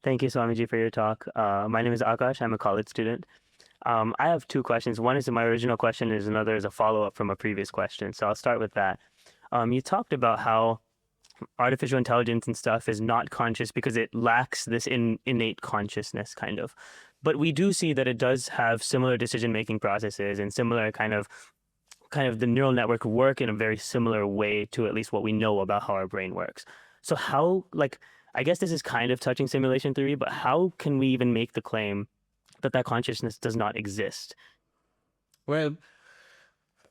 Thank you, Swami G, for your talk. My name is Akash. I'm a college student. I have two questions. One is my original question, is another is a follow-up from a previous question. So I'll start with that. You talked about how artificial intelligence and stuff is not conscious because it lacks this innate consciousness, kind of. But we do see that it does have similar decision-making processes and similar kind of the neural network work in a very similar way to at least what we know about how our brain works. So how, like, I guess this is kind of touching simulation theory, but how can we even make the claim that that consciousness does not exist? Well,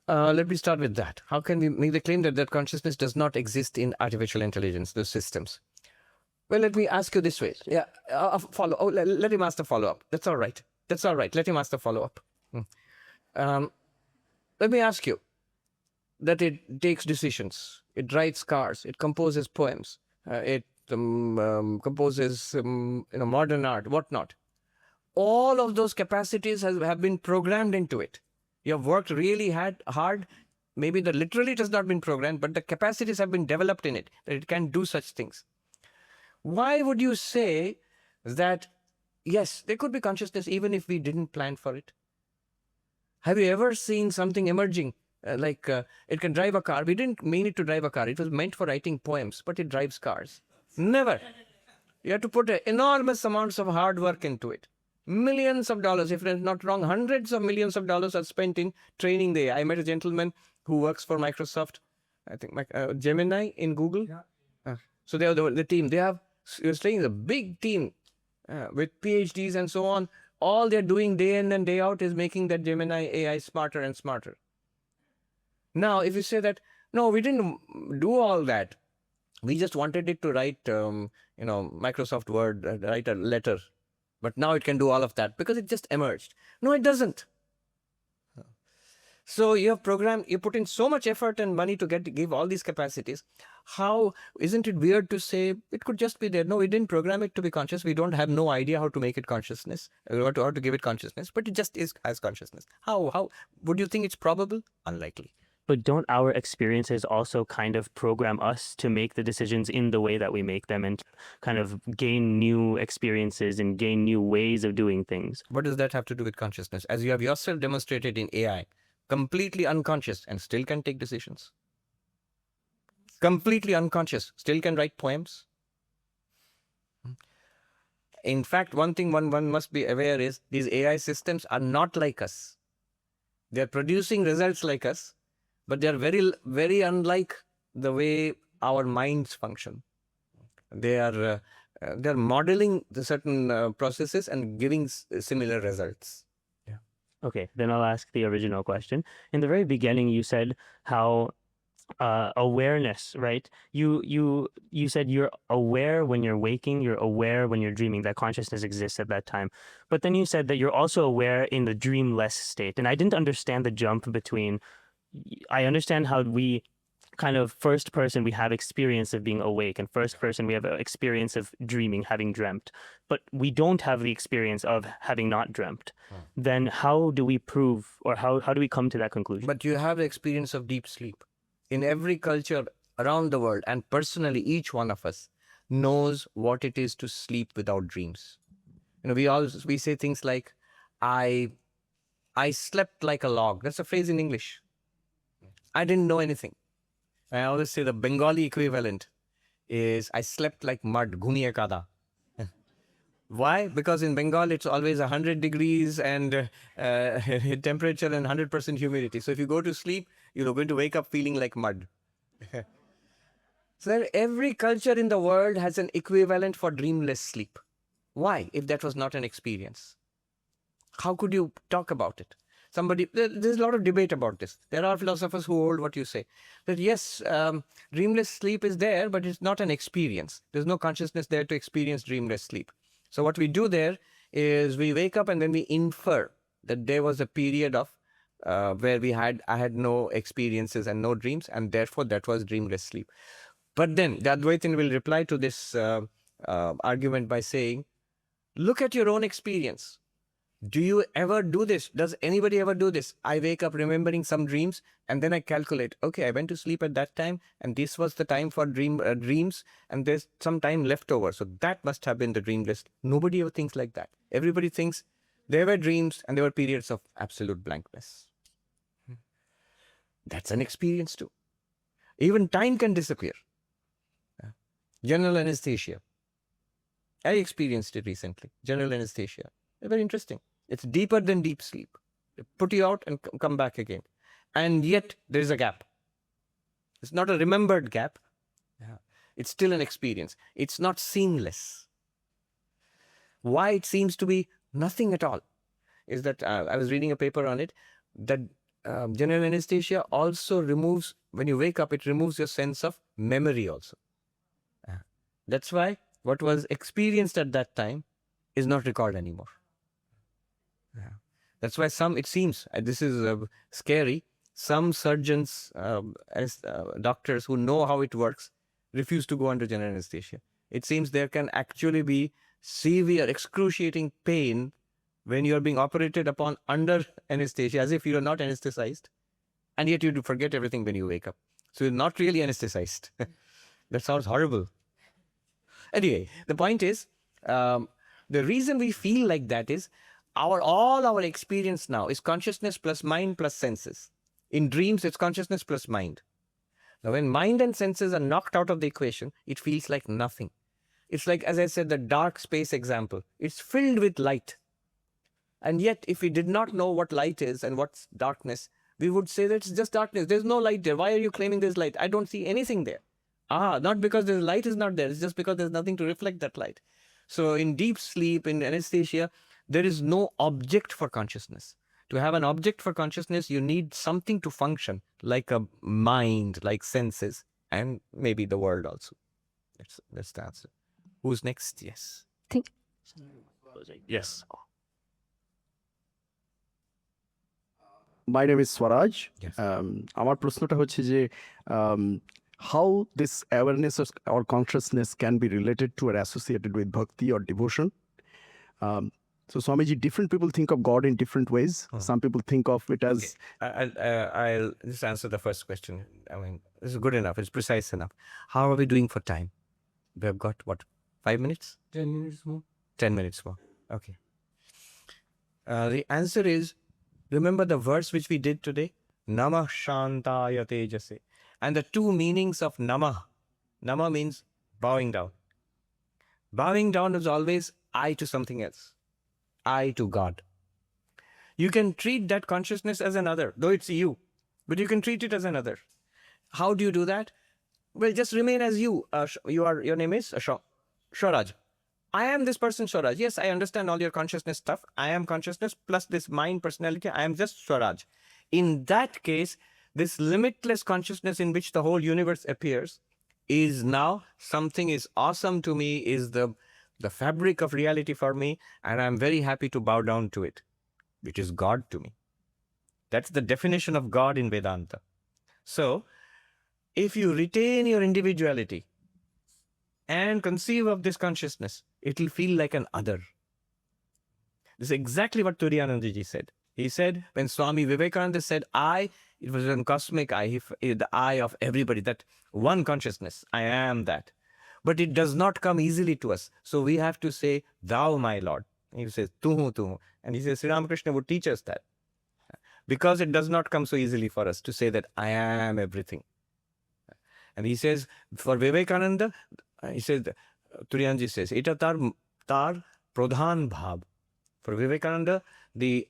let me start with that. How can we make the claim that that consciousness does not exist in artificial intelligence, those systems? Well, let me ask you this way. Yeah, follow. Oh, let him ask the follow-up. That's all right. That's all right. Let him ask the follow-up. Let me ask you that it takes decisions, it writes cars, it composes poems, it composes modern art, whatnot. All of those capacities have been programmed into it. You have worked really hard. Maybe literally it has not been programmed, but the capacities have been developed in it, that it can do such things. Why would you say that, yes, there could be consciousness even if we didn't plan for it? Have you ever seen something emerging, it can drive a car? We didn't mean it to drive a car. It was meant for writing poems, but it drives cars. Never. You have to put enormous amounts of hard work into it. Millions of dollars, if I'm not wrong, hundreds of millions of dollars are spent in training the AI. I met a gentleman who works for Microsoft, I think Gemini in Google. Yeah. So they are the team. You're saying a big team with PhDs and so on. All they're doing day in and day out is making that Gemini AI smarter and smarter. Now, if you say that, no, we didn't do all that. We just wanted it to write, Microsoft Word, write a letter. But now it can do all of that because it just emerged. No, it doesn't. So you have programmed, you put in so much effort and money to give all these capacities. How, isn't it weird to say it could just be there? No, we didn't program it to be conscious. We don't have no idea how to make it consciousness, or how to give it consciousness, but it just has consciousness. How would you think it's probable? Unlikely. But don't our experiences also kind of program us to make the decisions in the way that we make them and kind of gain new experiences and gain new ways of doing things? What does that have to do with consciousness? As you have yourself demonstrated in AI, completely unconscious and still can take decisions. Completely unconscious, still can write poems. In fact, one thing one must be aware is these AI systems are not like us. They are producing results like us, but they are very, very unlike the way our minds function. They are modeling the certain processes and giving similar results. Yeah. Okay, then I'll ask the original question. In the very beginning, you said how awareness, right? You said you're aware when you're waking, you're aware when you're dreaming, that consciousness exists at that time. But then you said that you're also aware in the dreamless state. And I didn't understand the jump between, I understand how we kind of first person, we have experience of being awake, and first person, we have experience of dreaming, having dreamt, but we don't have the experience of having not dreamt. Then how do we prove, or how do we come to that conclusion? But you have the experience of deep sleep. In every culture around the world, and personally, each one of us knows what it is to sleep without dreams. We say things like, I slept like a log. That's a phrase in English. I didn't know anything. I always say the Bengali equivalent is, I slept like mud, ghuniye kada. Why? Because in Bengal, it's always 100 degrees and temperature and 100% humidity. So if you go to sleep, you're going to wake up feeling like mud. So every culture in the world has an equivalent for dreamless sleep. Why, if that was not an experience? How could you talk about it? There's a lot of debate about this. There are philosophers who hold what you say, that yes, dreamless sleep is there, but it's not an experience. There's no consciousness there to experience dreamless sleep. So what we do there is we wake up and then we infer that there was a period of where I had no experiences and no dreams, and therefore that was dreamless sleep. But then the Advaitin will reply to this argument by saying, look at your own experience. Do you ever do this? Does anybody ever do this? I wake up remembering some dreams and then I calculate, okay, I went to sleep at that time and this was the time for dreams and there's some time left over. So that must have been the dream list. Nobody ever thinks like that. Everybody thinks there were dreams and there were periods of absolute blankness. That's an experience too. Even time can disappear. General anesthesia. I experienced it recently. General anesthesia. Very interesting. It's deeper than deep sleep. They put you out and come back again. And yet there is a gap. It's not a remembered gap. It's still an experience. It's not seamless. Why it seems to be nothing at all is that I was reading a paper on it, that general anesthesia also removes, when you wake up, it removes your sense of memory also. That's why what was experienced at that time is not recalled anymore. That's why it seems, this is scary, some surgeons, doctors who know how it works, refuse to go under general anesthesia. It seems there can actually be severe, excruciating pain when you are being operated upon under anesthesia, as if you are not anesthetized, and yet you do forget everything when you wake up. So you're not really anesthetized. That sounds horrible. Anyway, the point is, the reason we feel like that is all our experience now is consciousness plus mind plus senses. In dreams, it's consciousness plus mind. Now, when mind and senses are knocked out of the equation, it feels like nothing. It's like, as I said, the dark space example. It's filled with light. And yet, if we did not know what light is and what's darkness, we would say that it's just darkness. There's no light there. Why are you claiming there's light? I don't see anything there. Not because the light is not there. It's just because there's nothing to reflect that light. So in deep sleep, in anesthesia, there is no object for consciousness. To have an object for consciousness, you need something to function, like a mind, like senses, and maybe the world also. That's the answer. Who's next? Yes. Think. Yes. My name is Swaraj. Yes. আমার প্রশ্নটা হচ্ছে যে how this awareness or consciousness can be related to or associated with bhakti or devotion. So Swami G, different people think of God in different ways. Some people think of it as... I'll just answer the first question. I mean, this is good enough. It's precise enough. How are we doing for time? We have got, what, 5 minutes? 10 minutes more. 10 minutes more. Okay. The answer is, remember the verse which we did today? Namah Shantaya Tejase. And the two meanings of Namah. Namah means bowing down. Bowing down is always I to something else. I to God. You can treat that consciousness as another, though it's you, but you can treat it as another. How do you do that? Well, just remain as you. Your name is Swaraj. I am this person, Swaraj. Yes, I understand all your consciousness stuff. I am consciousness plus this mind personality. I am just Swaraj. In that case, this limitless consciousness in which the whole universe appears is now something is awesome to me, is the fabric of reality for me, and I'm very happy to bow down to it, which is God to me. That's the definition of God in Vedanta. So, if you retain your individuality and conceive of this consciousness, it will feel like an other. This is exactly what Turiyananda Ji said. He said, when Swami Vivekananda said I, it was a cosmic I, the I of everybody, that one consciousness, I am that. But it does not come easily to us. So we have to say, thou my Lord. He says, tu. And he says, Sri Ramakrishna would teach us that. Because it does not come so easily for us to say that I am everything. And he says, for Vivekananda, he says, Turiyanji says, Eta tar pradhan bhav. For Vivekananda, the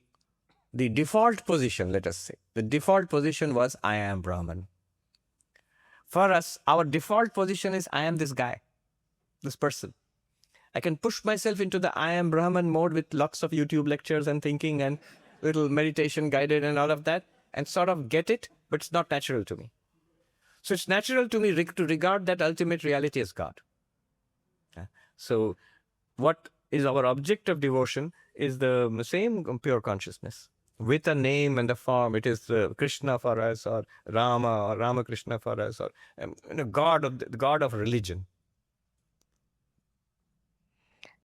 default position, let us say, the default position was I am Brahman. For us, our default position is I am this guy, this person. I can push myself into the I am Brahman mode with lots of YouTube lectures and thinking and little meditation guided and all of that, and sort of get it, but it's not natural to me. So it's natural to me to regard that ultimate reality as God. So what is our object of devotion is the same pure consciousness. With a name and a form, it is Krishna for us, or Rama, or Ramakrishna for us, or the God of religion.